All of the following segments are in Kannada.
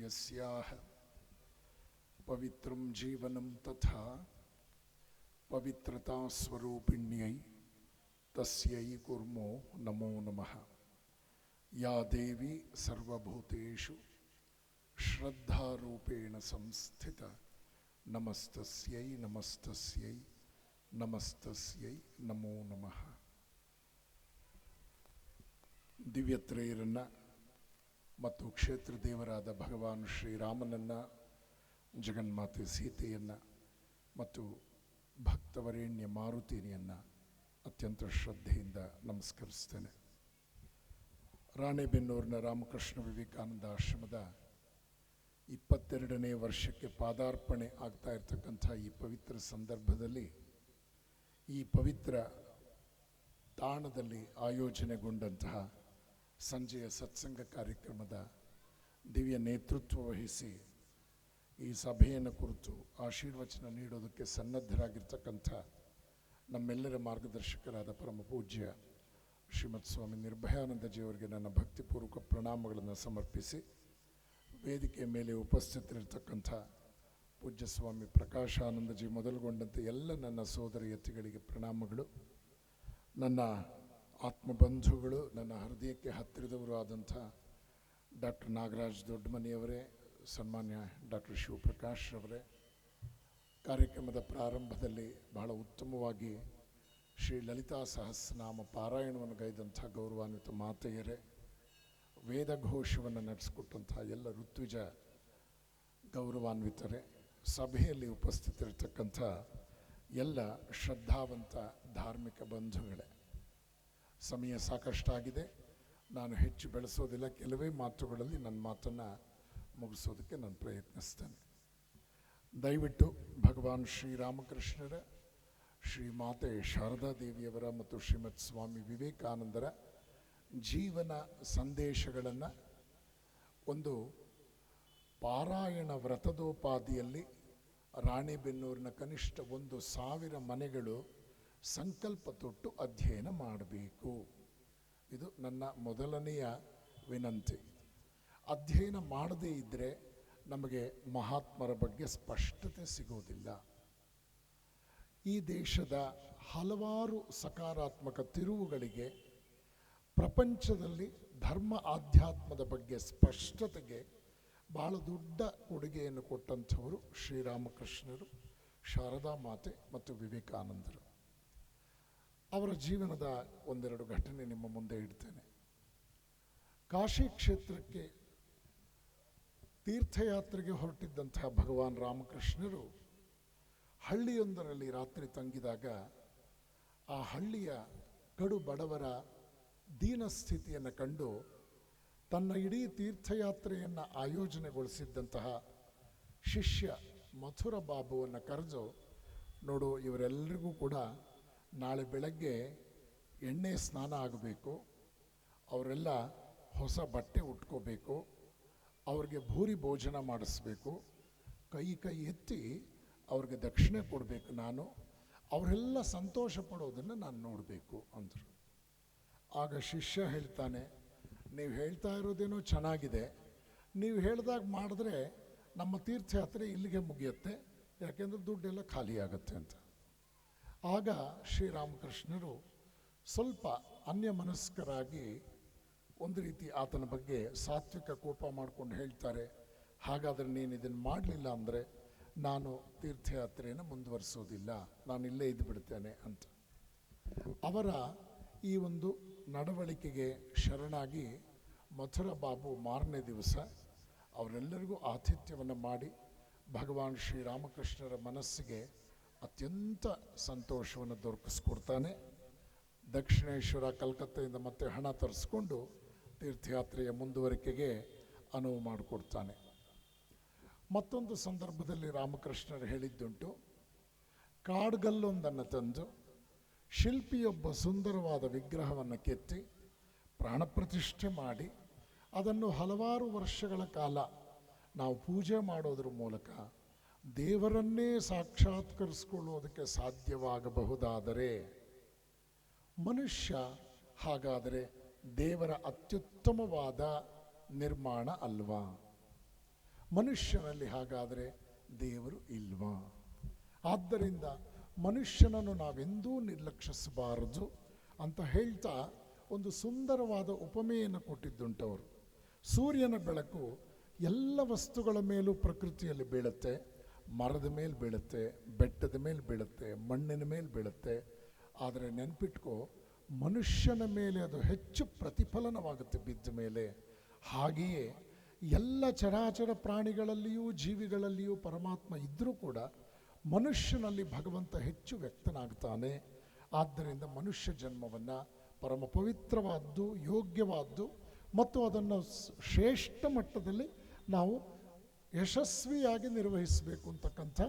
यस्याह पवित्रं जीवनं तथा पवित्रता स्वरूपिण्यै तस्यै कुर्मो नमो नमः। या देवी सर्वभूतेषु श्रद्धारूपेण संस्थिता नमस्तस्यै नमस्तस्यै नमस्तस्यै नमो नमः। ದಿವ್ಯತ್ರೇಯರನ್ನು ಮತ್ತು ಕ್ಷೇತ್ರ ದೇವರಾದ ಭಗವಾನ್ ಶ್ರೀರಾಮನನ್ನು, ಜಗನ್ಮಾತೆ ಸೀತೆಯನ್ನು ಮತ್ತು ಭಕ್ತವರೇಣ್ಯ ಮಾರುತಿನಿಯನ್ನು ಅತ್ಯಂತ ಶ್ರದ್ಧೆಯಿಂದ ನಮಸ್ಕರಿಸ್ತೇನೆ. ರಾಣೆಬೆನ್ನೂರಿನ ರಾಮಕೃಷ್ಣ ವಿವೇಕಾನಂದ ಆಶ್ರಮದ 22ನೇ ವರ್ಷಕ್ಕೆ ಪಾದಾರ್ಪಣೆ ಆಗ್ತಾ ಇರತಕ್ಕಂಥ ಈ ಪವಿತ್ರ ಸಂದರ್ಭದಲ್ಲಿ, ಈ ಪವಿತ್ರ ತಾಣದಲ್ಲಿ ಆಯೋಜನೆಗೊಂಡಂತಹ ಸಂಜೆಯ ಸತ್ಸಂಗ ಕಾರ್ಯಕ್ರಮದ ದಿವ್ಯ ನೇತೃತ್ವ ವಹಿಸಿ ಈ ಸಭೆಯನ್ನು ಕುರಿತು ಆಶೀರ್ವಚನ ನೀಡೋದಕ್ಕೆ ಸನ್ನದ್ಧರಾಗಿರ್ತಕ್ಕಂಥ ನಮ್ಮೆಲ್ಲರ ಮಾರ್ಗದರ್ಶಕರಾದ ಪರಮ ಪೂಜ್ಯ ಶ್ರೀಮತ್ ಸ್ವಾಮಿ ನಿರ್ಭಯಾನಂದಜಿಯವರಿಗೆ ನನ್ನ ಭಕ್ತಿಪೂರ್ವಕ ಪ್ರಣಾಮಗಳನ್ನು ಸಮರ್ಪಿಸಿ, ವೇದಿಕೆಯ ಮೇಲೆ ಉಪಸ್ಥಿತರಿರ್ತಕ್ಕಂಥ ಪೂಜ್ಯ ಸ್ವಾಮಿ ಪ್ರಕಾಶಾನಂದಜಿ ಮೊದಲುಗೊಂಡಂತೆ ಎಲ್ಲ ನನ್ನ ಸೋದರಿಯತಿಗಳಿಗೆ ಪ್ರಣಾಮಗಳು. ನನ್ನ ಆತ್ಮಬಂಧುಗಳು, ನನ್ನ ಹೃದಯಕ್ಕೆ ಹತ್ತಿರದವರು ಆದಂಥ ಡಾಕ್ಟರ್ ನಾಗರಾಜ್ ದೊಡ್ಡಮನಿಯವರೇ, ಸನ್ಮಾನ್ಯ ಡಾಕ್ಟರ್ ಶಿವಪ್ರಕಾಶ್ ಅವರೇ, ಕಾರ್ಯಕ್ರಮದ ಪ್ರಾರಂಭದಲ್ಲಿ ಬಹಳ ಉತ್ತಮವಾಗಿ ಶ್ರೀ ಲಲಿತಾ ಸಹಸ್ರನಾಮ ಪಾರಾಯಣವನ್ನು ಗೈದಂಥ ಗೌರವಾನ್ವಿತ ಮಾತೆಯರೇ, ವೇದಘೋಷವನ್ನು ನಡೆಸಿಕೊಟ್ಟಂಥ ಎಲ್ಲ ಋತ್ವಿಜ ಗೌರವಾನ್ವಿತರೇ, ಸಭೆಯಲ್ಲಿ ಉಪಸ್ಥಿತರಿರ್ತಕ್ಕಂಥ ಎಲ್ಲ ಶ್ರದ್ಧಾವಂತ ಧಾರ್ಮಿಕ ಬಂಧುಗಳೇ, ಸಮಯ ಸಾಕಷ್ಟಾಗಿದೆ. ನಾನು ಹೆಚ್ಚು ಬೆಳೆಸೋದಿಲ್ಲ, ಕೆಲವೇ ಮಾತುಗಳಲ್ಲಿ ನನ್ನ ಮಾತನ್ನು ಮುಗಿಸೋದಕ್ಕೆ ನಾನು ಪ್ರಯತ್ನಿಸ್ತೇನೆ. ದಯವಿಟ್ಟು ಭಗವಾನ್ ಶ್ರೀರಾಮಕೃಷ್ಣರ, ಶ್ರೀಮಾತೆ ಶಾರದಾ ದೇವಿಯವರ ಮತ್ತು ಶ್ರೀಮತ್ ಸ್ವಾಮಿ ವಿವೇಕಾನಂದರ ಜೀವನ ಸಂದೇಶಗಳನ್ನು ಒಂದು ಪಾರಾಯಣ ವ್ರತದೋಪಾದಿಯಲ್ಲಿ ರಾಣೆಬೆನ್ನೂರಿನ ಕನಿಷ್ಠ 1,000 ಮನೆಗಳು ಸಂಕಲ್ಪ ತೊಟ್ಟು ಅಧ್ಯಯನ ಮಾಡಬೇಕು. ಇದು ನನ್ನ ಮೊದಲನೆಯ ವಿನಂತಿ. ಅಧ್ಯಯನ ಮಾಡದೇ ಇದ್ದರೆ ನಮಗೆ ಮಹಾತ್ಮರ ಬಗ್ಗೆ ಸ್ಪಷ್ಟತೆ ಸಿಗೋದಿಲ್ಲ. ಈ ದೇಶದ ಹಲವಾರು ಸಕಾರಾತ್ಮಕ ತಿರುವುಗಳಿಗೆ, ಪ್ರಪಂಚದಲ್ಲಿ ಧರ್ಮ ಆಧ್ಯಾತ್ಮದ ಬಗ್ಗೆ ಸ್ಪಷ್ಟತೆಗೆ ಬಹಳ ದೊಡ್ಡ ಕೊಡುಗೆಯನ್ನು ಕೊಟ್ಟಂಥವರು ಶ್ರೀರಾಮಕೃಷ್ಣರು, ಶಾರದಾ ಮಾತೆ ಮತ್ತು ವಿವೇಕಾನಂದರು. ಅವರ ಜೀವನದ ಒಂದೆರಡು ಘಟನೆ ನಿಮ್ಮ ಮುಂದೆ ಇಡ್ತೇನೆ. ಕಾಶಿ ಕ್ಷೇತ್ರಕ್ಕೆ ತೀರ್ಥಯಾತ್ರೆಗೆ ಹೊರಟಿದ್ದಂತಹ ಭಗವಾನ್ ರಾಮಕೃಷ್ಣರು ಹಳ್ಳಿಯೊಂದರಲ್ಲಿ ರಾತ್ರಿ ತಂಗಿದಾಗ, ಆ ಹಳ್ಳಿಯ ಕಡು ಬಡವರ ದೀನಸ್ಥಿತಿಯನ್ನು ಕಂಡು ತನ್ನ ಇಡೀ ತೀರ್ಥಯಾತ್ರೆಯನ್ನು ಆಯೋಜನೆಗೊಳಿಸಿದ್ದಂತಹ ಶಿಷ್ಯ ಮಥುರ ಬಾಬುವನ್ನು ಕರೆದು, ನೋಡು, ಇವರೆಲ್ಲರಿಗೂ ಕೂಡ ನಾಳೆ ಬೆಳಗ್ಗೆ ಎಣ್ಣೆ ಸ್ನಾನ ಆಗಬೇಕು, ಅವರೆಲ್ಲ ಹೊಸ ಬಟ್ಟೆ ಉಟ್ಕೋಬೇಕು, ಅವ್ರಿಗೆ ಭೂರಿ ಭೋಜನ ಮಾಡಿಸ್ಬೇಕು, ಕೈ ಎತ್ತಿ ಅವ್ರಿಗೆ ದಕ್ಷಿಣೆ ಕೊಡಬೇಕು, ಅವರೆಲ್ಲ ಸಂತೋಷ ಪಡೋದನ್ನು ನಾನು ನೋಡಬೇಕು ಅಂದರು. ಆಗ ಶಿಷ್ಯ ಹೇಳ್ತಾನೆ, ನೀವು ಹೇಳ್ತಾ ಇರೋದೇನೋ ಚೆನ್ನಾಗಿದೆ, ನೀವು ಹೇಳಿದಾಗ ಮಾಡಿದ್ರೆ ನಮ್ಮ ತೀರ್ಥಯಾತ್ರೆ ಇಲ್ಲಿಗೆ ಮುಗಿಯುತ್ತೆ, ಯಾಕೆಂದ್ರೆ ದುಡ್ಡೆಲ್ಲ ಖಾಲಿ ಆಗುತ್ತೆ ಅಂತ. ಆಗ ಶ್ರೀರಾಮಕೃಷ್ಣರು ಸ್ವಲ್ಪ ಅನ್ಯಮನಸ್ಕರಾಗಿ ಒಂದು ರೀತಿ ಆತನ ಬಗ್ಗೆ ಸಾತ್ವಿಕ ಕೋಪ ಮಾಡಿಕೊಂಡು ಹೇಳ್ತಾರೆ, ಹಾಗಾದರೆ ನೀನು ಇದನ್ನು ಮಾಡಲಿಲ್ಲ ಅಂದರೆ ನಾನು ತೀರ್ಥಯಾತ್ರೆಯನ್ನು ಮುಂದುವರಿಸೋದಿಲ್ಲ, ನಾನು ಇಲ್ಲೇ ಇದ್ದು ಬಿಡ್ತೇನೆ ಅಂತ. ಅವರ ಈ ಒಂದು ನಡವಳಿಕೆಗೆ ಶರಣಾಗಿ ಮಥುರ ಬಾಬು ಮಾರನೇ ದಿವಸ ಅವರೆಲ್ಲರಿಗೂ ಆತಿಥ್ಯವನ್ನು ಮಾಡಿ ಭಗವಾನ್ ಶ್ರೀರಾಮಕೃಷ್ಣರ ಮನಸ್ಸಿಗೆ ಅತ್ಯಂತ ಸಂತೋಷವನ್ನು ದೊರಕಿಸ್ಕೊಡ್ತಾನೆ. ದಕ್ಷಿಣೇಶ್ವರ ಕಲ್ಕತ್ತೆಯಿಂದ ಮತ್ತೆ ಹಣ ತರಿಸ್ಕೊಂಡು ತೀರ್ಥಯಾತ್ರೆಯ ಮುಂದುವರಿಕೆಗೆ ಅನುವು ಮಾಡಿಕೊಡ್ತಾನೆ. ಮತ್ತೊಂದು ಸಂದರ್ಭದಲ್ಲಿ ರಾಮಕೃಷ್ಣರು ಹೇಳಿದ್ದುಂಟು, ಕಾಡ್ಗಲ್ಲೊಂದನ್ನು ತಂದು ಶಿಲ್ಪಿಯೊಬ್ಬ ಸುಂದರವಾದ ವಿಗ್ರಹವನ್ನು ಕೆತ್ತಿ ಪ್ರಾಣಪ್ರತಿಷ್ಠೆ ಮಾಡಿ ಅದನ್ನು ಹಲವಾರು ವರ್ಷಗಳ ಕಾಲ ನಾವು ಪೂಜೆ ಮಾಡೋದ್ರ ಮೂಲಕ ದೇವರನ್ನೇ ಸಾಕ್ಷಾತ್ಕರಿಸಿಕೊಳ್ಳುವುದಕ್ಕೆ ಸಾಧ್ಯವಾಗಬಹುದಾದರೆ ಮನುಷ್ಯ ಹಾಗಾದರೆ ದೇವರ ಅತ್ಯುತ್ತಮವಾದ ನಿರ್ಮಾಣ ಅಲ್ವಾ? ಮನುಷ್ಯನಲ್ಲಿ ಹಾಗಾದರೆ ದೇವರು ಇಲ್ವಾ? ಆದ್ದರಿಂದ ಮನುಷ್ಯನನ್ನು ನಾವೆಂದೂ ನಿರ್ಲಕ್ಷಿಸಬಾರದು ಅಂತ ಹೇಳ್ತಾ ಒಂದು ಸುಂದರವಾದ ಉಪಮೆಯನ್ನು ಕೊಟ್ಟಿದ್ದುಂಟವರು. ಸೂರ್ಯನ ಬೆಳಕು ಎಲ್ಲ ವಸ್ತುಗಳ ಮೇಲೂ ಪ್ರಕೃತಿಯಲ್ಲಿ ಬೀಳುತ್ತೆ. ಮರದ ಮೇಲೆ ಬೀಳುತ್ತೆ, ಬೆಟ್ಟದ ಮೇಲೆ ಬೀಳುತ್ತೆ, ಮಣ್ಣಿನ ಮೇಲೆ ಬೀಳುತ್ತೆ. ಆದರೆ ನೆನಪಿಟ್ಕೋ, ಮನುಷ್ಯನ ಮೇಲೆ ಅದು ಹೆಚ್ಚು ಪ್ರತಿಫಲನವಾಗುತ್ತೆ ಬಿದ್ದ ಮೇಲೆ. ಹಾಗೆಯೇ ಎಲ್ಲ ಚರಾಚರ ಪ್ರಾಣಿಗಳಲ್ಲಿಯೂ ಜೀವಿಗಳಲ್ಲಿಯೂ ಪರಮಾತ್ಮ ಇದ್ದರೂ ಕೂಡ ಮನುಷ್ಯನಲ್ಲಿ ಭಗವಂತ ಹೆಚ್ಚು ವ್ಯಕ್ತನಾಗ್ತಾನೆ. ಆದ್ದರಿಂದ ಮನುಷ್ಯ ಜನ್ಮವನ್ನು ಪರಮ ಪವಿತ್ರವಾದ್ದು, ಯೋಗ್ಯವಾದ್ದು ಮತ್ತು ಅದನ್ನು ಶ್ರೇಷ್ಠ ಮಟ್ಟದಲ್ಲಿ ನಾವು ಯಶಸ್ವಿಯಾಗಿ ನಿರ್ವಹಿಸಬೇಕು ಅಂತಕ್ಕಂಥ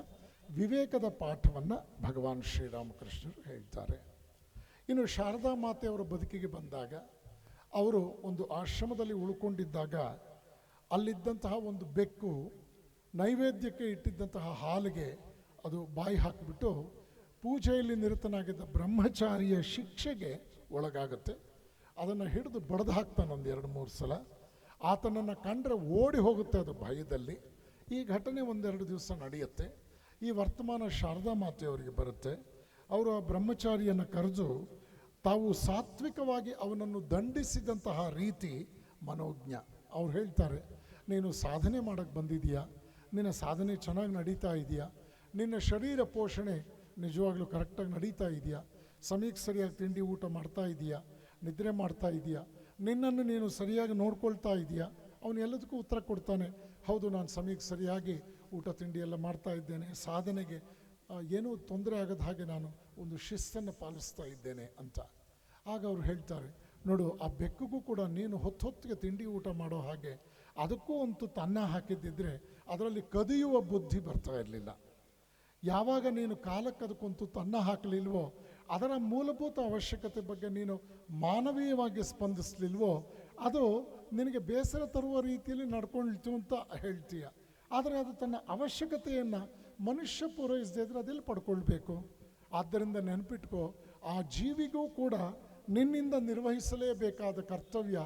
ವಿವೇಕದ ಪಾಠವನ್ನು ಭಗವಾನ್ ಶ್ರೀರಾಮಕೃಷ್ಣರು ಹೇಳ್ತಾರೆ. ಇನ್ನು ಶಾರದಾ ಮಾತೆಯವರ ಬದುಕಿಗೆ ಬಂದಾಗ, ಅವರು ಒಂದು ಆಶ್ರಮದಲ್ಲಿ ಉಳ್ಕೊಂಡಿದ್ದಾಗ ಅಲ್ಲಿದ್ದಂತಹ ಒಂದು ಬೆಕ್ಕು ನೈವೇದ್ಯಕ್ಕೆ ಇಟ್ಟಿದ್ದಂತಹ ಹಾಲಿಗೆ ಅದು ಬಾಯಿ ಹಾಕಿಬಿಟ್ಟು ಪೂಜೆಯಲ್ಲಿ ನಿರತನಾಗಿದ್ದ ಬ್ರಹ್ಮಚಾರಿಯ ಶಿಕ್ಷೆಗೆ ಒಳಗಾಗುತ್ತೆ. ಅದನ್ನು ಹಿಡಿದು ಬಡ್ದು ಹಾಕ್ತಾನೆ ಒಂದು 2-3 ಸಲ. ಆತನನ್ನು ಕಂಡ್ರೆ ಓಡಿ ಹೋಗುತ್ತೆ ಅದು ಭಯದಲ್ಲಿ. ಈ ಘಟನೆ 1-2 ದಿವಸ ನಡೆಯುತ್ತೆ. ಈ ವರ್ತಮಾನ ಶಾರದಾ ಮಾತೆಯವರಿಗೆ ಬರುತ್ತೆ. ಅವರು ಆ ಬ್ರಹ್ಮಚಾರಿಯನ್ನು ಕರೆದು ತಾವು ಸಾತ್ವಿಕವಾಗಿ ಅವನನ್ನು ದಂಡಿಸಿದಂತಹ ರೀತಿ ಮನೋಜ್ಞ. ಅವ್ರು ಹೇಳ್ತಾರೆ, ನೀನು ಸಾಧನೆ ಮಾಡೋಕ್ಕೆ ಬಂದಿದೆಯಾ? ನಿನ್ನ ಸಾಧನೆ ಚೆನ್ನಾಗಿ ನಡೀತಾ ಇದೆಯಾ? ನಿನ್ನ ಶರೀರ ಪೋಷಣೆ ನಿಜವಾಗ್ಲೂ ಕರೆಕ್ಟಾಗಿ ನಡೀತಾ ಇದೆಯಾ? ಸಮಯಕ್ಕೆ ಸರಿಯಾಗಿ ತಿಂಡಿ ಊಟ ಮಾಡ್ತಾ ಇದೆಯಾ? ನಿದ್ರೆ ಮಾಡ್ತಾ ಇದೆಯಾ? ನಿನ್ನನ್ನು ನೀನು ಸರಿಯಾಗಿ ನೋಡ್ಕೊಳ್ತಾ ಇದೆಯಾ? ಅವನು ಎಲ್ಲದಕ್ಕೂ ಉತ್ತರ ಕೊಡ್ತಾನೆ, ಹೌದು, ನಾನು ಸಮಯಕ್ಕೆ ಸರಿಯಾಗಿ ಊಟ ತಿಂಡಿ ಎಲ್ಲ ಮಾಡ್ತಾ ಇದ್ದೇನೆ, ಸಾಧನೆಗೆ ಏನೂ ತೊಂದರೆ ಆಗದ ಹಾಗೆ ನಾನು ಒಂದು ಶಿಸ್ತನ್ನು ಪಾಲಿಸ್ತಾ ಇದ್ದೇನೆ ಅಂತ. ಆಗ ಅವ್ರು ಹೇಳ್ತಾರೆ, ನೋಡು, ಆ ಬೆಕ್ಕಿಗೂ ಕೂಡ ನೀನು ಹೊತ್ತಿಗೆ ತಿಂಡಿ ಊಟ ಮಾಡೋ ಹಾಗೆ ಅದಕ್ಕೂ ಒಂದು ಅನ್ನ ಹಾಕಿದ್ದಿದ್ರೆ ಅದರಲ್ಲಿ ಕದಿಯುವ ಬುದ್ಧಿ ಬರ್ತಾ ಇರಲಿಲ್ಲ. ಯಾವಾಗ ನೀನು ಕಾಲಕ್ಕೆ ಅದಕ್ಕೊಂದು ಅನ್ನ ಹಾಕಲಿಲ್ವೋ, ಅದರ ಮೂಲಭೂತ ಅವಶ್ಯಕತೆ ಬಗ್ಗೆ ನೀನು ಮಾನವೀಯವಾಗಿ ಸ್ಪಂದಿಸಲಿಲ್ವೋ, ಅದು ನಿನಗೆ ಬೇಸರ ತರುವ ರೀತಿಯಲ್ಲಿ ನಡ್ಕೊಳ್ತು ಅಂತ ಹೇಳ್ತೀಯ. ಆದರೆ ಅದು ತನ್ನ ಅವಶ್ಯಕತೆಯನ್ನು ಮನುಷ್ಯ ಪೂರೈಸದೇ ಇದ್ರೆ ಅದೆಲ್ಲಿ ಪಡ್ಕೊಳ್ಬೇಕು? ಆದ್ದರಿಂದ ನೆನಪಿಟ್ಕೋ, ಆ ಜೀವಿಗೂ ಕೂಡ ನಿನ್ನಿಂದ ನಿರ್ವಹಿಸಲೇಬೇಕಾದ ಕರ್ತವ್ಯ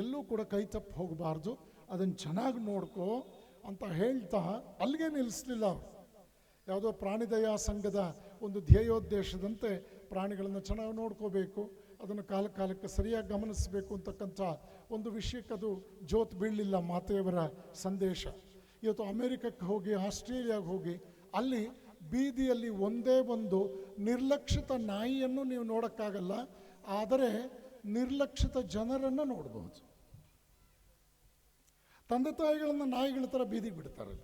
ಎಲ್ಲೂ ಕೂಡ ಕೈ ತಪ್ಪಿ ಹೋಗಬಾರ್ದು, ಅದನ್ನು ಚೆನ್ನಾಗಿ ನೋಡ್ಕೋ ಅಂತ ಹೇಳ್ತಾ ಅಲ್ಲಿಗೆ ನಿಲ್ಲಿಸಲಿಲ್ಲ ಅವರು. ಯಾವುದೋ ಪ್ರಾಣಿದಯಾ ಸಂಘದ ಒಂದು ಧ್ಯೇಯೋದ್ದೇಶದಂತೆ ಪ್ರಾಣಿಗಳನ್ನು ಚೆನ್ನಾಗಿ ನೋಡ್ಕೋಬೇಕು, ಅದನ್ನು ಕಾಲಕ್ಕೆ ಸರಿಯಾಗಿ ಗಮನಿಸಬೇಕು ಅಂತಕ್ಕಂಥ ಒಂದು ವಿಷಯಕ್ಕೆ ಅದು ಜೋತು ಬೀಳಲಿಲ್ಲ ಮಾತೆಯವರ ಸಂದೇಶ. ಇವತ್ತು ಅಮೆರಿಕಕ್ಕೆ ಹೋಗಿ, ಆಸ್ಟ್ರೇಲಿಯಾಗೆ ಹೋಗಿ, ಅಲ್ಲಿ ಬೀದಿಯಲ್ಲಿ ಒಂದೇ ಒಂದು ನಿರ್ಲಕ್ಷಿತ ನಾಯಿಯನ್ನು ನೀವು ನೋಡೋಕ್ಕಾಗಲ್ಲ, ಆದರೆ ನಿರ್ಲಕ್ಷಿತ ಜನರನ್ನು ನೋಡಬಹುದು. ತಂದೆ ತಾಯಿಗಳನ್ನು ನಾಯಿಗಳ ಥರ ಬೀದಿಗೆ ಬಿಡ್ತಾರಲ್ಲ,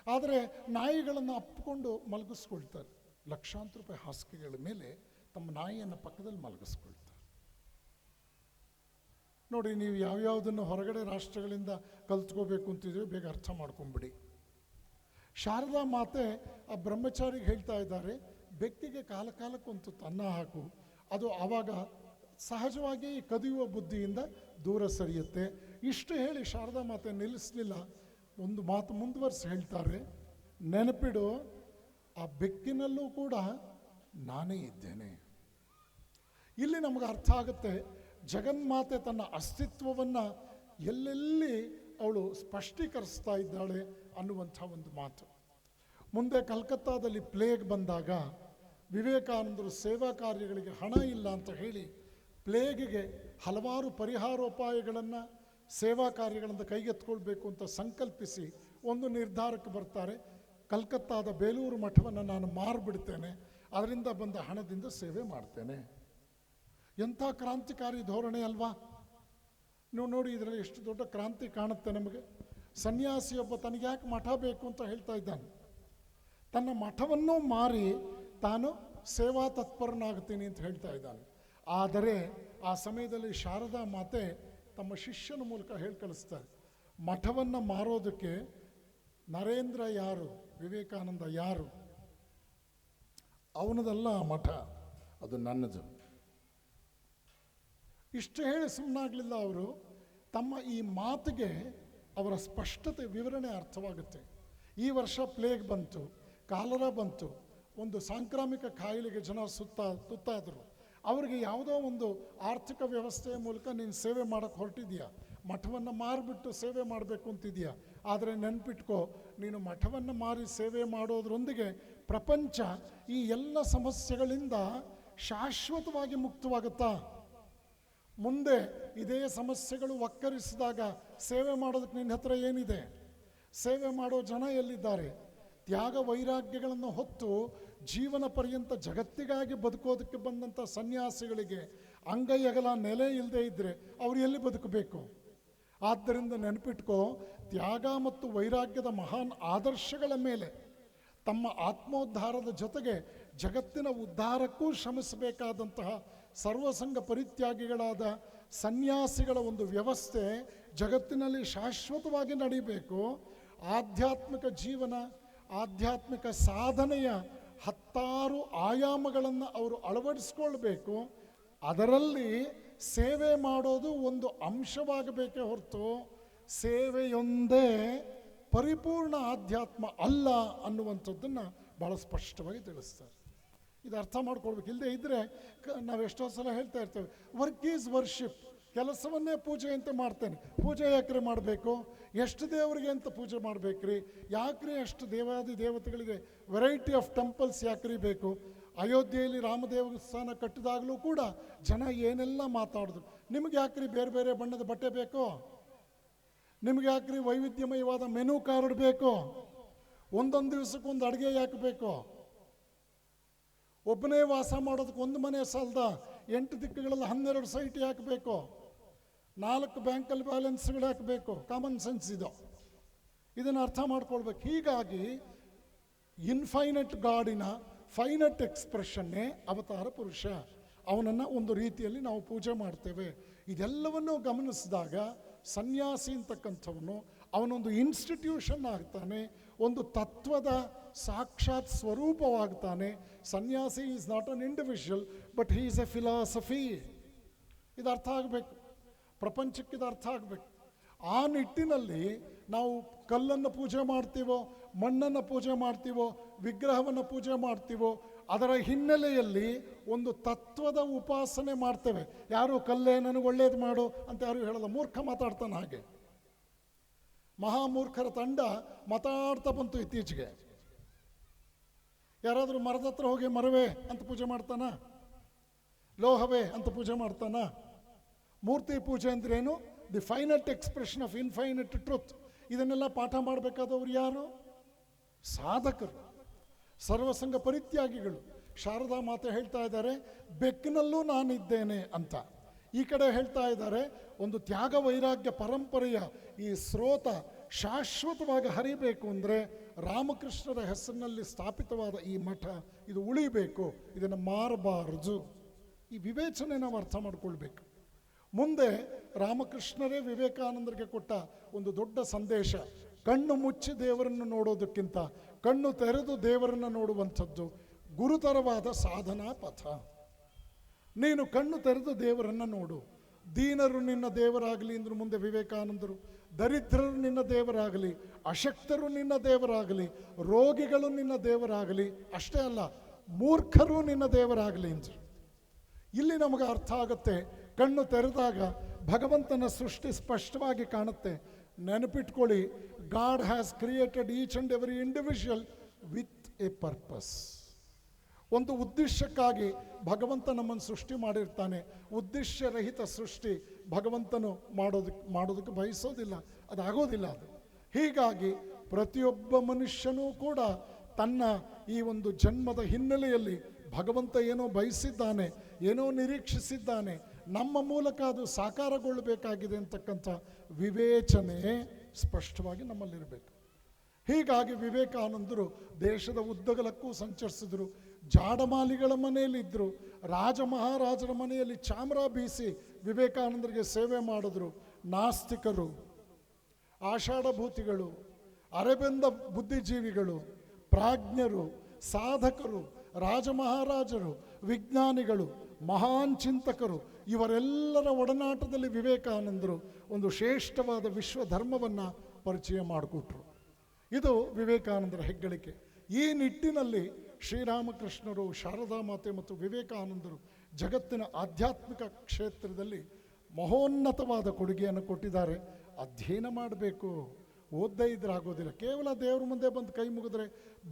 ಆದರೆ ನಾಯಿಗಳನ್ನು ಅಪ್ಪಿಕೊಂಡು ಮಲಗಿಸ್ಕೊಳ್ತಾರೆ. ಲಕ್ಷಾಂತರ ರೂಪಾಯಿ ಹಾಸಿಗೆಗಳ ಮೇಲೆ ತಮ್ಮ ನಾಯಿಯನ್ನು ಪಕ್ಕದಲ್ಲಿ ಮಲಗಿಸ್ಕೊಳ್ತಾರೆ. ನೋಡಿ, ನೀವು ಯಾವ್ಯಾವುದನ್ನು ಹೊರಗಡೆ ರಾಷ್ಟ್ರಗಳಿಂದ ಕಲ್ತ್ಕೋಬೇಕು ಅಂತಿದ್ರೆ ಬೇಗ ಅರ್ಥ ಮಾಡ್ಕೊಂಬಿಡಿ. ಶಾರದಾ ಮಾತೆ ಆ ಬ್ರಹ್ಮಚಾರಿಗೆ ಹೇಳ್ತಾ ಇದ್ದಾರೆ, ಬೆಕ್ಕಿಗೆ ಕಾಲಕ್ಕೊಂದು ಅನ್ನ ಹಾಕು, ಅದು ಆವಾಗ ಸಹಜವಾಗಿ ಕದಿಯುವ ಬುದ್ಧಿಯಿಂದ ದೂರ ಸರಿಯುತ್ತೆ. ಇಷ್ಟು ಹೇಳಿ ಶಾರದಾ ಮಾತೆ ನಿಲ್ಲಿಸಲಿಲ್ಲ. ಒಂದು ಮಾತು ಮುಂದುವರಿಸಿ ಹೇಳ್ತಾರೆ, ನೆನಪಿಡು, ಆ ಬೆಕ್ಕಿನಲ್ಲೂ ಕೂಡ ನಾನೇ ಇದ್ದೇನೆ. ಇಲ್ಲಿ ನಮಗೆ ಅರ್ಥ ಆಗುತ್ತೆ, ಜಗನ್ಮಾತೆ ತನ್ನ ಅಸ್ತಿತ್ವವನ್ನು ಎಲ್ಲೆಲ್ಲಿ ಅವಳು ಸ್ಪಷ್ಟೀಕರಿಸ್ತಾ ಇದ್ದಾಳೆ ಅನ್ನುವಂಥ ಒಂದು ಮಾತು. ಮುಂದೆ ಕಲ್ಕತ್ತಾದಲ್ಲಿ ಪ್ಲೇಗ್ ಬಂದಾಗ ವಿವೇಕಾನಂದರು ಸೇವಾ ಕಾರ್ಯಗಳಿಗೆ ಹಣ ಇಲ್ಲ ಅಂತ ಹೇಳಿ ಪ್ಲೇಗಿಗೆ ಹಲವಾರು ಪರಿಹಾರೋಪಾಯಗಳನ್ನು, ಸೇವಾ ಕಾರ್ಯಗಳನ್ನು ಕೈಗೆತ್ಕೊಳ್ಬೇಕು ಅಂತ ಸಂಕಲ್ಪಿಸಿ ಒಂದು ನಿರ್ಧಾರಕ್ಕೆ ಬರ್ತಾರೆ. ಕಲ್ಕತ್ತಾದ ಬೇಲೂರು ಮಠವನ್ನು ನಾನು ಮಾರಿಬಿಡ್ತೇನೆ, ಅದರಿಂದ ಬಂದ ಹಣದಿಂದ ಸೇವೆ ಮಾಡ್ತೇನೆ. ಎಂಥ ಕ್ರಾಂತಿಕಾರಿ ಧೋರಣೆ ಅಲ್ವಾ? ನೀವು ನೋಡಿ, ಇದರಲ್ಲಿ ಎಷ್ಟು ದೊಡ್ಡ ಕ್ರಾಂತಿ ಕಾಣುತ್ತೆ ನಮಗೆ. ಸನ್ಯಾಸಿಯೊಬ್ಬ ತನಗೆ ಯಾಕೆ ಮಠ ಬೇಕು ಅಂತ ಹೇಳ್ತಾ ಇದ್ದಾನೆ. ತನ್ನ ಮಠವನ್ನೂ ಮಾರಿ ತಾನು ಸೇವಾ ತತ್ಪರನಾಗ್ತೀನಿ ಅಂತ ಹೇಳ್ತಾ ಇದ್ದಾನೆ. ಆದರೆ ಆ ಸಮಯದಲ್ಲಿ ಶಾರದಾ ಮಾತೆ ತಮ್ಮ ಶಿಷ್ಯನ ಮೂಲಕ ಹೇಳಿ ಕಳಿಸ್ತಾರೆ, ಮಠವನ್ನು ಮಾರೋದಕ್ಕೆ ನರೇಂದ್ರ ಯಾರು, ವಿವೇಕಾನಂದ ಯಾರು, ಅವನದಲ್ಲ ಆ ಮಠ, ಅದು ನನ್ನದು. ಇಷ್ಟು ಹೇಳಿ ಸುಮ್ಮನಾಗಲಿಲ್ಲ ಅವರು. ತಮ್ಮ ಈ ಮಾತಿಗೆ ಅವರ ಸ್ಪಷ್ಟತೆ, ವಿವರಣೆ ಅರ್ಥವಾಗುತ್ತೆ. ಈ ವರ್ಷ ಪ್ಲೇಗ್ ಬಂತು, ಕಾಲರಾ ಬಂತು, ಒಂದು ಸಾಂಕ್ರಾಮಿಕ ಕಾಯಿಲೆಗೆ ಜನ ತುತ್ತಾದರು. ಅವರಿಗೆ ಯಾವುದೋ ಒಂದು ಆರ್ಥಿಕ ವ್ಯವಸ್ಥೆಯ ಮೂಲಕ ನೀನು ಸೇವೆ ಮಾಡೋಕ್ಕೆ ಹೊರಟಿದೆಯಾ, ಮಠವನ್ನು ಮಾರಿಬಿಟ್ಟು ಸೇವೆ ಮಾಡಬೇಕು ಅಂತಿದೆಯಾ, ಆದರೆ ನೆನ್ಪಿಟ್ಕೋ, ನೀನು ಮಠವನ್ನು ಮಾರಿ ಸೇವೆ ಮಾಡೋದ್ರೊಂದಿಗೆ ಪ್ರಪಂಚ ಈ ಎಲ್ಲ ಸಮಸ್ಯೆಗಳಿಂದ ಶಾಶ್ವತವಾಗಿ ಮುಕ್ತವಾಗುತ್ತಾ? ಮುಂದೆ ಇದೇ ಸಮಸ್ಯೆಗಳು ಒಕ್ಕರಿಸಿದಾಗ ಸೇವೆ ಮಾಡೋದಕ್ಕೆ ನಿನ್ನ ಹತ್ರ ಏನಿದೆ? ಸೇವೆ ಮಾಡೋ ಜನ ಎಲ್ಲಿದ್ದಾರೆ? ತ್ಯಾಗ ವೈರಾಗ್ಯಗಳನ್ನು ಹೊತ್ತು ಜೀವನ ಪರ್ಯಂತ ಜಗತ್ತಿಗಾಗಿ ಬದುಕೋದಕ್ಕೆ ಬಂದಂಥ ಸನ್ಯಾಸಿಗಳಿಗೆ ಅಂಗೈ ಅಗಲ ನೆಲೆ ಇಲ್ಲದೆ ಇದ್ದರೆ ಅವ್ರು ಎಲ್ಲಿ ಬದುಕಬೇಕು? ಆದ್ದರಿಂದ ನೆನಪಿಟ್ಕೋ, ತ್ಯಾಗ ಮತ್ತು ವೈರಾಗ್ಯದ ಮಹಾನ್ ಆದರ್ಶಗಳ ಮೇಲೆ ತಮ್ಮ ಆತ್ಮೋದ್ಧಾರದ ಜೊತೆಗೆ ಜಗತ್ತಿನ ಉದ್ಧಾರಕ್ಕೂ ಶ್ರಮಿಸಬೇಕಾದಂತಹ ಸರ್ವಸಂಗ ಪರಿತ್ಯಾಗಿಗಳಾದ ಸನ್ಯಾಸಿಗಳ ಒಂದು ವ್ಯವಸ್ಥೆ ಜಗತ್ತಿನಲ್ಲಿ ಶಾಶ್ವತವಾಗಿ ನಡೀಬೇಕು. ಆಧ್ಯಾತ್ಮಿಕ ಜೀವನ, ಆಧ್ಯಾತ್ಮಿಕ ಸಾಧನೆಯ 10 ಆಯಾಮಗಳನ್ನು ಅವರು ಅಳವಡಿಸ್ಕೊಳ್ಬೇಕು. ಅದರಲ್ಲಿ ಸೇವೆ ಮಾಡೋದು ಒಂದು ಅಂಶವಾಗಬೇಕೇ ಹೊರತು ಸೇವೆಯೊಂದೇ ಪರಿಪೂರ್ಣ ಆಧ್ಯಾತ್ಮ ಅಲ್ಲ ಅನ್ನುವಂಥದ್ದನ್ನು ಭಾಳ ಸ್ಪಷ್ಟವಾಗಿ ತಿಳಿಸ್ತಾರೆ. ಇದು ಅರ್ಥ ಮಾಡ್ಕೊಳ್ಬೇಕು. ಇಲ್ಲದೆ ಇದ್ದರೆ ನಾವು ಎಷ್ಟೋ ಸಲ ಹೇಳ್ತಾ ಇರ್ತೇವೆ, ವರ್ಕ್ ಈಸ್ ವರ್ಷಿಪ್, ಕೆಲಸವನ್ನೇ ಪೂಜೆ ಅಂತ ಮಾಡ್ತೇನೆ. ಪೂಜೆ ಯಾಕ್ರಿ ಮಾಡಬೇಕು? ಎಷ್ಟು ದೇವರಿಗೆ ಅಂತ ಪೂಜೆ ಮಾಡಬೇಕ್ರಿ? ಯಾಕ್ರಿ ಅಷ್ಟು ದೇವಾದಿ ದೇವತೆಗಳಿಗೆ ವೆರೈಟಿ ಆಫ್ ಟೆಂಪಲ್ಸ್ ಯಾಕ್ರಿ ಬೇಕು? ಅಯೋಧ್ಯೆಯಲ್ಲಿ ರಾಮ ದೇವಸ್ಥಾನ ಕಟ್ಟಿದಾಗಲೂ ಕೂಡ ಜನ ಏನೆಲ್ಲ ಮಾತಾಡಿದ್ರು. ನಿಮಗೆ ಯಾಕ್ರಿ ಬೇರೆ ಬೇರೆ ಬಣ್ಣದ ಬಟ್ಟೆ ಬೇಕೋ? ನಿಮ್ಗೆ ಯಾಕ್ರಿ ವೈವಿಧ್ಯಮಯವಾದ ಮೆನು ಕಾರ್ಡ್ ಬೇಕೋ? ಒಂದೊಂದು ದಿವಸಕ್ಕೊಂದು ಅಡುಗೆ ಯಾಕೆ ಬೇಕೋ? ಒಬ್ಬನೇ ವಾಸ ಮಾಡೋದಕ್ಕೆ ಒಂದು ಮನೆ ಸಾಲದ? 8 ದಿಕ್ಕುಗಳಲ್ಲಿ 12 ಸೈಟ್ ಯಾಕೆ ಬೇಕೋ? 4 ಬ್ಯಾಂಕಲ್ಲಿ ಬ್ಯಾಲೆನ್ಸ್ಗಳು ಯಾಕೆ ಬೇಕು? ಕಾಮನ್ ಸೆನ್ಸ್ ಇದು. ಇದನ್ನು ಅರ್ಥ ಮಾಡ್ಕೊಳ್ಬೇಕು. ಹೀಗಾಗಿ ಇನ್ಫೈನಟ್ ಗಾಡಿನ ಫೈನಟ್ ಎಕ್ಸ್ಪ್ರೆಷನ್ನೇ ಅವತಾರ ಪುರುಷ. ಅವನನ್ನು ಒಂದು ರೀತಿಯಲ್ಲಿ ನಾವು ಪೂಜೆ ಮಾಡ್ತೇವೆ. ಇದೆಲ್ಲವನ್ನೂ ಗಮನಿಸಿದಾಗ ಸನ್ಯಾಸಿ ಅಂತಕ್ಕಂಥವನು ಅವನೊಂದು ಇನ್ಸ್ಟಿಟ್ಯೂಷನ್ ಆಗ್ತಾನೆ, ಒಂದು ತತ್ವದ ಸಾಕ್ಷಾತ್ ಸ್ವರೂಪವಾಗ್ತಾನೆ. ಸನ್ಯಾಸಿ is not an individual, but he is A philosophy. ಇದು ಅರ್ಥ ಆಗಬೇಕು, ಪ್ರಪಂಚಕ್ಕೆ ಇದು ಅರ್ಥ ಆಗಬೇಕು. ಆ ನಿಟ್ಟಿನಲ್ಲಿ ನಾವು ಕಲ್ಲನ್ನು ಪೂಜೆ ಮಾಡ್ತೀವೋ, ಮಣ್ಣನ್ನು ಪೂಜೆ ಮಾಡ್ತೀವೋ, ವಿಗ್ರಹವನ್ನು ಪೂಜೆ ಮಾಡ್ತೀವೋ, ಅದರ ಹಿನ್ನೆಲೆಯಲ್ಲಿ ಒಂದು ತತ್ವದ ಉಪಾಸನೆ ಮಾಡ್ತೇವೆ. ಯಾರು ಕಲ್ಲೇ ನನಗೆ ಒಳ್ಳೇದು ಮಾಡು ಅಂತ ಯಾರು ಹೇಳಲ್ಲ. ಮೂರ್ಖ ಮಾತಾಡ್ತಾನೆ ಹಾಗೆ. ಮಹಾಮೂರ್ಖರ ತಂಡ ಮಾತಾಡ್ತಾ ಬಂತು ಇತ್ತೀಚೆಗೆ. ಯಾರಾದರೂ ಮರದ ಹತ್ರ ಹೋಗಿ ಮರವೇ ಅಂತ ಪೂಜೆ ಮಾಡ್ತಾನ? ಲೋಹವೇ ಅಂತ ಪೂಜೆ ಮಾಡ್ತಾನ? ಮೂರ್ತಿ ಪೂಜೆ ಅಂದ್ರೇನು? The finite expression of infinite truth. ಇದನ್ನೆಲ್ಲ ಪಾಠ ಮಾಡಬೇಕಾದವರು ಯಾರು? ಸಾಧಕರು, ಸರ್ವಸಂಗ ಪರಿತ್ಯಾಗಿಗಳು. ಶಾರದಾ ಮಾತೆ ಹೇಳ್ತಾ ಇದ್ದಾರೆ, ಬೆಕ್ಕಿನಲ್ಲೂ ನಾನಿದ್ದೇನೆ ಅಂತ. ಈ ಕಡೆ ಹೇಳ್ತಾ ಇದ್ದಾರೆ, ಒಂದು ತ್ಯಾಗ ವೈರಾಗ್ಯ ಪರಂಪರೆಯ ಈ ಸ್ರೋತ ಶಾಶ್ವತವಾಗಿ ಹರಿಬೇಕು ಅಂದರೆ ರಾಮಕೃಷ್ಣರ ಹೆಸರಿನಲ್ಲಿ ಸ್ಥಾಪಿತವಾದ ಈ ಮಠ ಇದು ಉಳಿಬೇಕು, ಇದನ್ನು ಮಾರಬಾರದು. ಈ ವಿವೇಚನೆ ನಾವು ಅರ್ಥ ಮಾಡ್ಕೊಳ್ಬೇಕು. ಮುಂದೆ ರಾಮಕೃಷ್ಣರೇ ವಿವೇಕಾನಂದರಿಗೆ ಕೊಟ್ಟ ಒಂದು ದೊಡ್ಡ ಸಂದೇಶ, ಕಣ್ಣು ಮುಚ್ಚಿ ದೇವರನ್ನು ನೋಡೋದಕ್ಕಿಂತ ಕಣ್ಣು ತೆರೆದು ದೇವರನ್ನು ನೋಡುವಂಥದ್ದು ಗುರುತರವಾದ ಸಾಧನಾ ಪಥ. ನೀನು ಕಣ್ಣು ತೆರೆದು ದೇವರನ್ನು ನೋಡು. ದೀನರು ನಿನ್ನ ದೇವರಾಗಲಿ ಅಂದರು ಮುಂದೆ ವಿವೇಕಾನಂದರು. ದರಿದ್ರರು ನಿನ್ನ ದೇವರಾಗಲಿ, ಅಶಕ್ತರು ನಿನ್ನ ದೇವರಾಗಲಿ, ರೋಗಿಗಳು ನಿನ್ನ ದೇವರಾಗಲಿ, ಅಷ್ಟೇ ಅಲ್ಲ ಮೂರ್ಖರು ನಿನ್ನ ದೇವರಾಗಲಿ ಅಂದರು. ಇಲ್ಲಿ ನಮಗೆ ಅರ್ಥ ಆಗುತ್ತೆ, ಕಣ್ಣು ತೆರೆದಾಗ ಭಗವಂತನ ಸೃಷ್ಟಿ ಸ್ಪಷ್ಟವಾಗಿ ಕಾಣುತ್ತೆ. ನೆನಪಿಟ್ಕೊಳ್ಳಿ, God has created each and every individual with a purpose. ಒಂದು ಉದ್ದೇಶಕ್ಕಾಗಿ ಭಗವಂತ ನಮ್ಮನ್ನು ಸೃಷ್ಟಿ ಮಾಡಿರ್ತಾನೆ. ಉದ್ದೇಶರಹಿತ ಸೃಷ್ಟಿ ಭಗವಂತನು ಮಾಡೋದಕ್ಕೆ ಬಯಸೋದಿಲ್ಲ, ಅದಾಗೋದಿಲ್ಲ ಅದು. ಹೀಗಾಗಿ ಪ್ರತಿಯೊಬ್ಬ ಮನುಷ್ಯನೂ ಕೂಡ ತನ್ನ ಈ ಒಂದು ಜನ್ಮದ ಹಿನ್ನೆಲೆಯಲ್ಲಿ ಭಗವಂತ ಏನೋ ಬಯಸಿದ್ದಾನೆ, ಏನೋ ನಿರೀಕ್ಷಿಸಿದ್ದಾನೆ, ನಮ್ಮ ಮೂಲಕ ಅದು ಸಾಕಾರಗೊಳ್ಳಬೇಕಾಗಿದೆ ಅಂತಕ್ಕಂಥ ವಿವೇಚನೆ ಸ್ಪಷ್ಟವಾಗಿ ನಮ್ಮಲ್ಲಿರಬೇಕು. ಹೀಗಾಗಿ ವಿವೇಕಾನಂದರು ದೇಶದ ಉದ್ದಗಲಕ್ಕೂ ಸಂಚರಿಸಿದ್ರು. ಜಾಡಮಾಲಿಗಳ ಮನೆಯಲ್ಲಿದ್ದರು, ರಾಜ ಮಹಾರಾಜರ ಮನೆಯಲ್ಲಿ ಚಾಮರ ಬೀಸಿ ವಿವೇಕಾನಂದರಿಗೆ ಸೇವೆ ಮಾಡಿದ್ರು. ನಾಸ್ತಿಕರು, ಆಷಾಢಭೂತಿಗಳು, ಅರೆಬೆಂದ ಬುದ್ಧಿಜೀವಿಗಳು, ಪ್ರಾಜ್ಞರು, ಸಾಧಕರು, ರಾಜ ಮಹಾರಾಜರು, ವಿಜ್ಞಾನಿಗಳು, ಮಹಾನ್ ಚಿಂತಕರು, ಇವರೆಲ್ಲರ ಒಡನಾಟದಲ್ಲಿ ವಿವೇಕಾನಂದರು ಒಂದು ಶ್ರೇಷ್ಠವಾದ ವಿಶ್ವ ಧರ್ಮವನ್ನು ಪರಿಚಯ ಮಾಡಿಕೊಟ್ರು. ಇದು ವಿವೇಕಾನಂದರ ಹೆಗ್ಗಳಿಕೆ. ಈ ನಿಟ್ಟಿನಲ್ಲಿ ಶ್ರೀರಾಮಕೃಷ್ಣರು, ಶಾರದಾ ಮಾತೆ ಮತ್ತು ವಿವೇಕಾನಂದರು ಜಗತ್ತಿನ ಆಧ್ಯಾತ್ಮಿಕ ಕ್ಷೇತ್ರದಲ್ಲಿ ಮಹೋನ್ನತವಾದ ಕೊಡುಗೆಯನ್ನು ಕೊಟ್ಟಿದ್ದಾರೆ. ಅಧ್ಯಯನ ಮಾಡಬೇಕು, ಓದದೇ ಇದ್ರೆ ಆಗೋದಿಲ್ಲ. ಕೇವಲ ದೇವ್ರ ಮುಂದೆ ಬಂದು ಕೈ ಮುಗಿದ್ರೆ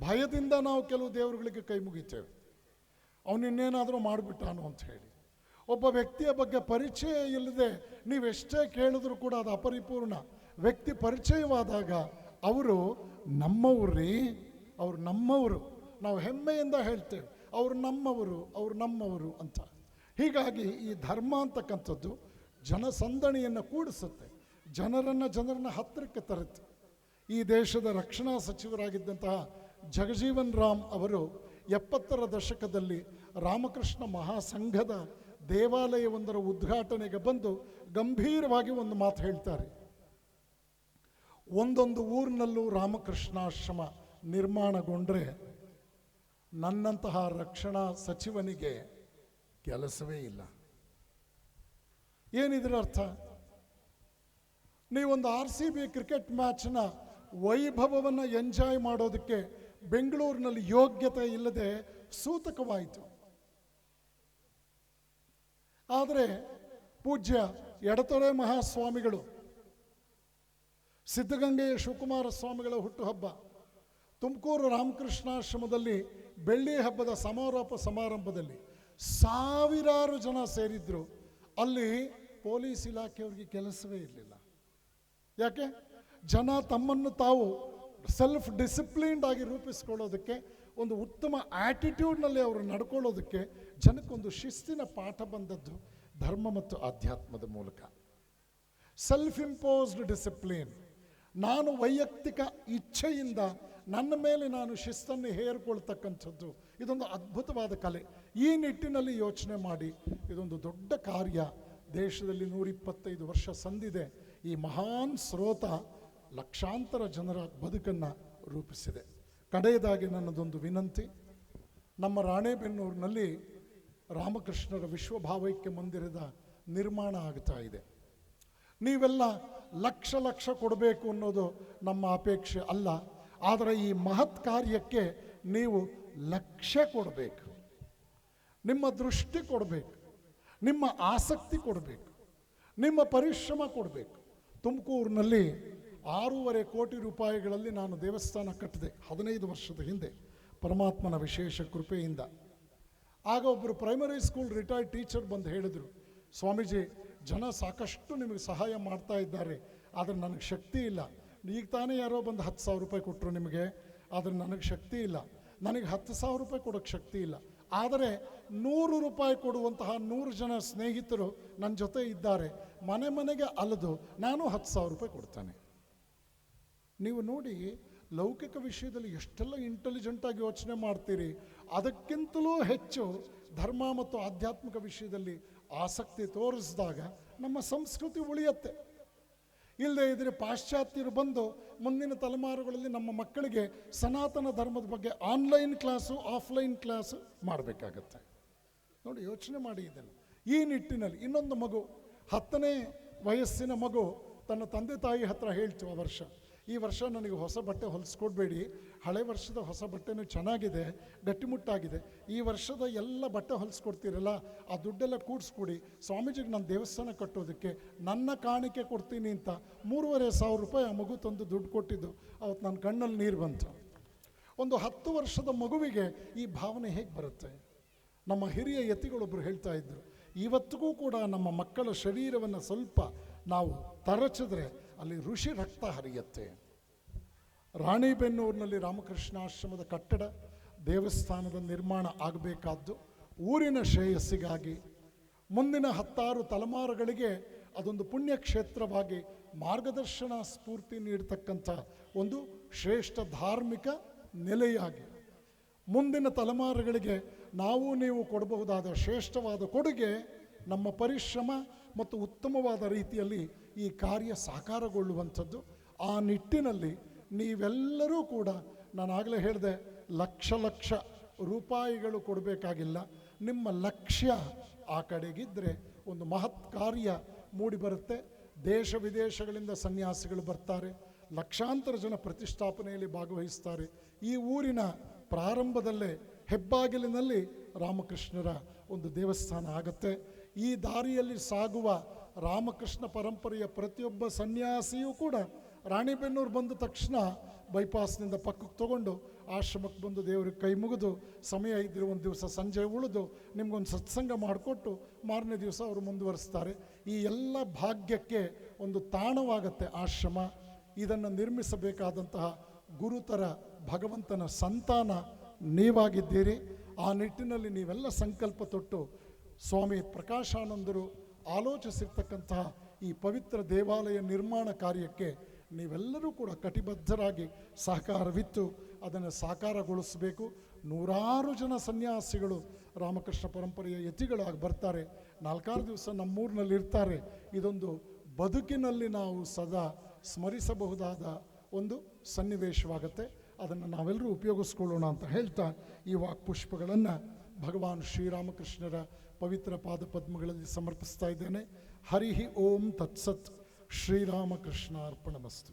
ಭಯದಿಂದ ನಾವು ಕೆಲವು ದೇವರುಗಳಿಗೆ ಕೈ ಮುಗಿತೇವೆ, ಅವನಿನ್ನೇನಾದರೂ ಮಾಡಿಬಿಟ್ಟಾನು ಅಂತ ಹೇಳಿ. ಒಬ್ಬ ವ್ಯಕ್ತಿಯ ಬಗ್ಗೆ ಪರಿಚಯ ಇಲ್ಲದೆ ನೀವೆಷ್ಟೇ ಕೇಳಿದ್ರು ಕೂಡ ಅದು ಅಪರಿಪೂರ್ಣ. ವ್ಯಕ್ತಿ ಪರಿಚಯವಾದಾಗ ಅವರು ನಮ್ಮವ್ರಿ, ಅವ್ರು ನಮ್ಮವರು, ನಾವು ಹೆಮ್ಮೆಯಿಂದ ಹೇಳ್ತೇವೆ ಅವರು ನಮ್ಮವರು ಅಂತ. ಹೀಗಾಗಿ ಈ ಧರ್ಮ ಅಂತಕ್ಕಂಥದ್ದು ಜನಸಂದಣಿಯನ್ನು ಕೂಡಿಸುತ್ತೆ, ಜನರನ್ನು ಹತ್ತಿರಕ್ಕೆ ತರುತ್ತೆ. ಈ ದೇಶದ ರಕ್ಷಣಾ ಸಚಿವರಾಗಿದ್ದಂತಹ ಜಗಜೀವನ್ ರಾಮ್ ಅವರು 70ರ ದಶಕದಲ್ಲಿ ರಾಮಕೃಷ್ಣ ಮಹಾಸಂಘದ ದೇವಾಲಯವೊಂದರ ಉದ್ಘಾಟನೆಗೆ ಬಂದು ಗಂಭೀರವಾಗಿ ಒಂದು ಮಾತು ಹೇಳ್ತಾರೆ. ಒಂದೊಂದು ಊರಿನಲ್ಲೂ ರಾಮಕೃಷ್ಣಾಶ್ರಮ ನಿರ್ಮಾಣಗೊಂಡ್ರೆ ನನ್ನಂತಹ ರಕ್ಷಣಾ ಸಚಿವನಿಗೆ ಕೆಲಸವೇ ಇಲ್ಲ. ಏನಿದ್ರ ಅರ್ಥ? ನೀವೊಂದು RCB ಕ್ರಿಕೆಟ್ ಮ್ಯಾಚ್ನ ವೈಭವವನ್ನು ಎಂಜಾಯ್ ಮಾಡೋದಕ್ಕೆ ಬೆಂಗಳೂರಿನಲ್ಲಿ ಯೋಗ್ಯತೆ ಇಲ್ಲದೆ ಸೂತಕವಾಯಿತು. ಆದರೆ ಪೂಜ್ಯ ಎಡತೊರೆ ಮಹಾಸ್ವಾಮಿಗಳು, ಸಿದ್ಧಗಂಗೆಯ ಶಿವಕುಮಾರ ಸ್ವಾಮಿಗಳ ಹುಟ್ಟುಹಬ್ಬ, ತುಮಕೂರು ರಾಮಕೃಷ್ಣಾಶ್ರಮದಲ್ಲಿ ಬೆಳ್ಳಿ ಹಬ್ಬದ ಸಮಾರೋಪ ಸಮಾರಂಭದಲ್ಲಿ ಸಾವಿರಾರು ಜನ ಸೇರಿದ್ರು. ಅಲ್ಲಿ ಪೊಲೀಸ್ ಇಲಾಖೆಯವರಿಗೆ ಕೆಲಸವೇ ಇರಲಿಲ್ಲ. ಯಾಕೆ? ಜನ ತಮ್ಮನ್ನು ತಾವು ಸೆಲ್ಫ್ ಡಿಸಿಪ್ಲಿನ್ಡ್ ಆಗಿ ರೂಪಿಸ್ಕೊಳ್ಳೋದಕ್ಕೆ, ಒಂದು ಉತ್ತಮ ಆ್ಯಟಿಟ್ಯೂಡ್ನಲ್ಲಿ ಅವರು ನಡ್ಕೊಳ್ಳೋದಕ್ಕೆ ಜನಕ್ಕೊಂದು ಶಿಸ್ತಿನ ಪಾಠ ಬಂದದ್ದು ಧರ್ಮ ಮತ್ತು ಆಧ್ಯಾತ್ಮದ ಮೂಲಕ. Self imposed discipline. ನಾನು ವೈಯಕ್ತಿಕ ಇಚ್ಛೆಯಿಂದ ನನ್ನ ಮೇಲೆ ನಾನು ಶಿಸ್ತನ್ನು ಹೇರಿಕೊಳ್ತಕ್ಕಂಥದ್ದು ಇದೊಂದು ಅದ್ಭುತವಾದ ಕಲೆ. ಈ ನಿಟ್ಟಿನಲ್ಲಿ ಯೋಚನೆ ಮಾಡಿ ಇದೊಂದು ದೊಡ್ಡ ಕಾರ್ಯ. ದೇಶದಲ್ಲಿ 125 ವರ್ಷ ಸಂದಿದೆ. ಈ ಮಹಾನ್ ಸ್ರೋತ ಲಕ್ಷಾಂತರ ಜನರ ಬದುಕನ್ನು ರೂಪಿಸಿದೆ. ಕಡೆಯದಾಗಿ ನನ್ನದೊಂದು ವಿನಂತಿ, ನಮ್ಮ ರಾಣೆಬೆನ್ನೂರಿನಲ್ಲಿ ರಾಮಕೃಷ್ಣರ ವಿಶ್ವಭಾವೈಕ್ಯ ಮಂದಿರದ ನಿರ್ಮಾಣ ಆಗ್ತಾ ಇದೆ. ನೀವೆಲ್ಲ ಲಕ್ಷ ಕೊಡಬೇಕು ಅನ್ನೋದು ನಮ್ಮ ಅಪೇಕ್ಷೆ ಅಲ್ಲ, ಆದರೆ ಈ ಮಹತ್ ಕಾರ್ಯಕ್ಕೆ ನೀವು ಲಕ್ಷ್ಯ ಕೊಡಬೇಕು, ನಿಮ್ಮ ದೃಷ್ಟಿ ಕೊಡಬೇಕು, ನಿಮ್ಮ ಆಸಕ್ತಿ ಕೊಡಬೇಕು, ನಿಮ್ಮ ಪರಿಶ್ರಮ ಕೊಡಬೇಕು. ತುಮಕೂರಿನಲ್ಲಿ 6.5 ಕೋಟಿ ರೂಪಾಯಿಗಳಲ್ಲಿ ನಾನು ದೇವಸ್ಥಾನ ಕಟ್ಟಿದೆ 15 ವರ್ಷದ ಹಿಂದೆ, ಪರಮಾತ್ಮನ ವಿಶೇಷ ಕೃಪೆಯಿಂದ. ಆಗ ಒಬ್ಬರು ಪ್ರೈಮರಿ ಸ್ಕೂಲ್ ರಿಟೈರ್ಡ್ ಟೀಚರ್ ಬಂದು ಹೇಳಿದರು, ಸ್ವಾಮೀಜಿ, ಜನ ಸಾಕಷ್ಟು ನಿಮಗೆ ಸಹಾಯ ಮಾಡ್ತಾ ಇದ್ದಾರೆ, ಆದರೆ ನನಗೆ ಶಕ್ತಿ ಇಲ್ಲ. ಈಗ ತಾನೇ ಯಾರೋ ಬಂದು 10,000 ರೂಪಾಯಿ ಕೊಟ್ಟರು ನಿಮಗೆ, ಆದರೆ ನನಗೆ ಶಕ್ತಿ ಇಲ್ಲ. ನನಗೆ 10,000 ರೂಪಾಯಿ ಕೊಡೋಕ್ಕೆ ಶಕ್ತಿ ಇಲ್ಲ, ಆದರೆ 100 ರೂಪಾಯಿ ಕೊಡುವಂತಹ 100 ಜನ ಸ್ನೇಹಿತರು ನನ್ನ ಜೊತೆ ಇದ್ದಾರೆ. ಮನೆಗೆ ಅಲೆದು ನಾನು 10,000 ರೂಪಾಯಿ ಕೊಡ್ತಾನೆ. ನೀವು ನೋಡಿ, ಲೌಕಿಕ ವಿಷಯದಲ್ಲಿ ಎಷ್ಟೆಲ್ಲ ಇಂಟೆಲಿಜೆಂಟಾಗಿ ಯೋಚನೆ ಮಾಡ್ತೀರಿ. ಅದಕ್ಕಿಂತಲೂ ಹೆಚ್ಚು ಧರ್ಮ ಮತ್ತು ಆಧ್ಯಾತ್ಮಿಕ ವಿಷಯದಲ್ಲಿ ಆಸಕ್ತಿ ತೋರಿಸಿದಾಗ ನಮ್ಮ ಸಂಸ್ಕೃತಿ ಉಳಿಯುತ್ತೆ. ಇಲ್ಲದೆ ಇದ್ರೆ ಪಾಶ್ಚಾತ್ಯರು ಬಂದು ಮುಂದಿನ ತಲೆಮಾರುಗಳಲ್ಲಿ ನಮ್ಮ ಮಕ್ಕಳಿಗೆ ಸನಾತನ ಧರ್ಮದ ಬಗ್ಗೆ ಆನ್ಲೈನ್ ಕ್ಲಾಸು ಆಫ್ಲೈನ್ ಕ್ಲಾಸು ಮಾಡಬೇಕಾಗತ್ತೆ. ನೋಡಿ, ಯೋಚನೆ ಮಾಡಿ ಇದನ್ನು. ಈ ನಿಟ್ಟಿನಲ್ಲಿ ಇನ್ನೊಂದು ಮಗು, 10ನೇ ವಯಸ್ಸಿನ ಮಗು ತನ್ನ ತಂದೆ ತಾಯಿ ಹತ್ರ ಹೇಳ್ತು, ಈ ವರ್ಷ ನನಗೆ ಹೊಸ ಬಟ್ಟೆ ಹೊಲಿಸ್ಕೊಡ್ಬೇಡಿ, ಹಳೆ ವರ್ಷದ ಹೊಸ ಬಟ್ಟೆನೂ ಚೆನ್ನಾಗಿದೆ, ಗಟ್ಟಿಮುಟ್ಟಾಗಿದೆ, ಈ ವರ್ಷದ ಎಲ್ಲ ಬಟ್ಟೆ ಹೊಲಿಸ್ಕೊಡ್ತೀರಲ್ಲ, ಆ ದುಡ್ಡೆಲ್ಲ ಕೂಡಿಸ್ಕೊಡಿ, ಸ್ವಾಮೀಜಿಗೆ ನಾನು ದೇವಸ್ಥಾನ ಕಟ್ಟೋದಕ್ಕೆ ನನ್ನ ಕಾಣಿಕೆ ಕೊಡ್ತೀನಿ ಅಂತ 3,500 ರೂಪಾಯಿ ಆ ಮಗು ತಂದು ದುಡ್ಡು ಕೊಟ್ಟಿದ್ದು. ಅವತ್ತು ನನ್ನ ಕಣ್ಣಲ್ಲಿ ನೀರು ಬಂತು. ಒಂದು 10 ವರ್ಷದ ಮಗುವಿಗೆ ಈ ಭಾವನೆ ಹೇಗೆ ಬರುತ್ತೆ? ನಮ್ಮ ಹಿರಿಯ ಯತಿಗಳೊಬ್ಬರು ಹೇಳ್ತಾ ಇದ್ದರು, ಇವತ್ತಿಗೂ ಕೂಡ ನಮ್ಮ ಮಕ್ಕಳ ಶರೀರವನ್ನು ಸ್ವಲ್ಪ ನಾವು ತರಚಿದ್ರೆ ಅಲ್ಲಿ ಋಷಿ ರಕ್ತ ಹರಿಯುತ್ತೆ. ರಾಣಿಬೆನ್ನೂರಿನಲ್ಲಿ ರಾಮಕೃಷ್ಣಾಶ್ರಮದ ಕಟ್ಟಡ, ದೇವಸ್ಥಾನದ ನಿರ್ಮಾಣ ಆಗಬೇಕಾದ್ದು ಊರಿನ ಶ್ರೇಯಸ್ಸಿಗಾಗಿ, ಮುಂದಿನ 10 ತಲೆಮಾರುಗಳಿಗೆ ಅದೊಂದು ಪುಣ್ಯಕ್ಷೇತ್ರವಾಗಿ ಮಾರ್ಗದರ್ಶನ ಸ್ಫೂರ್ತಿ ನೀಡತಕ್ಕಂಥ ಒಂದು ಶ್ರೇಷ್ಠ ಧಾರ್ಮಿಕ ನೆಲೆಯಾಗಿ, ಮುಂದಿನ ತಲೆಮಾರುಗಳಿಗೆ ನಾವು ನೀವು ಕೊಡಬಹುದಾದ ಶ್ರೇಷ್ಠವಾದ ಕೊಡುಗೆ, ನಮ್ಮ ಪರಿಶ್ರಮ ಮತ್ತು ಉತ್ತಮವಾದ ರೀತಿಯಲ್ಲಿ ಈ ಕಾರ್ಯ ಸಾಕಾರಗೊಳ್ಳುವಂಥದ್ದು. ಆ ನಿಟ್ಟಿನಲ್ಲಿ ನೀವೆಲ್ಲರೂ ಕೂಡ, ನಾನಾಗಲೇ ಹೇಳಿದೆ, ಲಕ್ಷ ರೂಪಾಯಿಗಳು ಕೊಡಬೇಕಾಗಿಲ್ಲ. ನಿಮ್ಮ ಲಕ್ಷ್ಯ ಆ ಕಡೆಗಿದ್ದರೆ ಒಂದು ಮಹತ್ ಕಾರ್ಯ ಮೂಡಿಬರುತ್ತೆ. ದೇಶ ವಿದೇಶಗಳಿಂದ ಸನ್ಯಾಸಿಗಳು ಬರ್ತಾರೆ, ಲಕ್ಷಾಂತರ ಜನ ಪ್ರತಿಷ್ಠಾಪನೆಯಲ್ಲಿ ಭಾಗವಹಿಸ್ತಾರೆ. ಈ ಊರಿನ ಪ್ರಾರಂಭದಲ್ಲೇ ಹೆಬ್ಬಾಗಿಲಿನಲ್ಲಿ ರಾಮಕೃಷ್ಣರ ಒಂದು ದೇವಸ್ಥಾನ ಆಗತ್ತೆ. ಈ ದಾರಿಯಲ್ಲಿ ಸಾಗುವ ರಾಮಕೃಷ್ಣ ಪರಂಪರೆಯ ಪ್ರತಿಯೊಬ್ಬ ಸನ್ಯಾಸಿಯೂ ಕೂಡ ರಾಣಿಬೆನ್ನೂರು ಬಂದ ತಕ್ಷಣ ಬೈಪಾಸ್ನಿಂದ ಪಕ್ಕಕ್ಕೆ ತೊಗೊಂಡು ಆಶ್ರಮಕ್ಕೆ ಬಂದು ದೇವ್ರಿಗೆ ಕೈ ಮುಗಿದು, ಸಮಯ ಇದ್ದರೆ ಒಂದು ದಿವಸ ಸಂಜೆ ಉಳಿದು ನಿಮ್ಗೊಂದು ಸತ್ಸಂಗ ಮಾಡಿಕೊಟ್ಟು ಮಾರನೇ ದಿವಸ ಅವರು ಮುಂದುವರಿಸ್ತಾರೆ. ಈ ಎಲ್ಲ ಭಾಗ್ಯಕ್ಕೆ ಒಂದು ತಾಣವಾಗತ್ತೆ ಆಶ್ರಮ. ಇದನ್ನು ನಿರ್ಮಿಸಬೇಕಾದಂತಹ ಗುರುತರ ಭಗವಂತನ ಸಂತಾನ ನೀವಾಗಿದ್ದೀರಿ. ಆ ನಿಟ್ಟಿನಲ್ಲಿ ನೀವೆಲ್ಲ ಸಂಕಲ್ಪ ತೊಟ್ಟು ಸ್ವಾಮಿ ಪ್ರಕಾಶಾನಂದರು ಆಲೋಚಿಸಿರ್ತಕ್ಕಂತಹ ಈ ಪವಿತ್ರ ದೇವಾಲಯ ನಿರ್ಮಾಣ ಕಾರ್ಯಕ್ಕೆ ನೀವೆಲ್ಲರೂ ಕೂಡ ಕಟಿಬದ್ಧರಾಗಿ ಸಹಕಾರವಿತ್ತು ಅದನ್ನು ಸಾಕಾರಗೊಳಿಸಬೇಕು. ನೂರಾರು ಜನ ಸನ್ಯಾಸಿಗಳು ರಾಮಕೃಷ್ಣ ಪರಂಪರೆಯ ಯತಿಗಳಾಗಿ ಬರ್ತಾರೆ, 4-6 ದಿವಸ ನಮ್ಮೂರಿನಲ್ಲಿ ಇರ್ತಾರೆ. ಇದೊಂದು ಬದುಕಿನಲ್ಲಿ ನಾವು ಸದಾ ಸ್ಮರಿಸಬಹುದಾದ ಒಂದು ಸನ್ನಿವೇಶವಾಗುತ್ತೆ. ಅದನ್ನು ನಾವೆಲ್ಲರೂ ಉಪಯೋಗಿಸ್ಕೊಳ್ಳೋಣ ಅಂತ ಹೇಳ್ತಾ ಈ ವಾಕ್ಪುಷ್ಪಗಳನ್ನು ಭಗವಾನ್ ಶ್ರೀರಾಮಕೃಷ್ಣರ ಪವಿತ್ರ ಪಾದಪದ್ಮಗಳಲ್ಲಿ ಸಮರ್ಪಿಸ್ತಾ ಇದ್ದೇನೆ. ಹರಿ ಓಂ ತತ್ಸತ್. ಶ್ರೀರಾಮಕೃಷ್ಣ ಅರ್ಪಣಮಸ್ತು.